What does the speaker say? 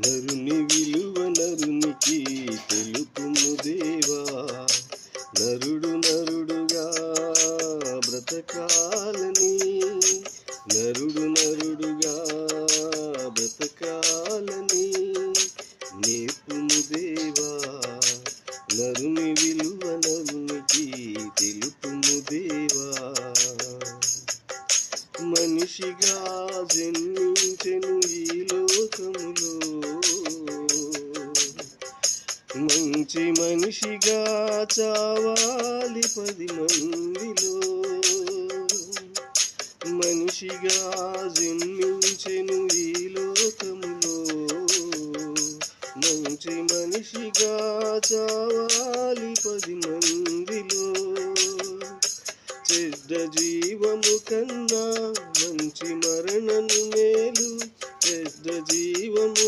నరుని విలువ నరునికి తెలుపుము దేవా. నరుడు నరుడుగా బ్రతకాలని, నరుడు నరుడుగా బ్రతకాలని నేర్పుము దేవా. నరుని విలువ నరునికి తెలుపుము దేవా. మనిషిగా జన్మించెను ఈ లోకములో, మంచి మనిషిగా చావాలి 10 మందిలో. మనిషిగా జన్మించెను ఈ లోకములో, మంచి మనిషిగా చావాలి 10 మందిలో. చెడ్డ జీవము కన్నా మంచి మరణము మేలు, చెడ్డ జీవము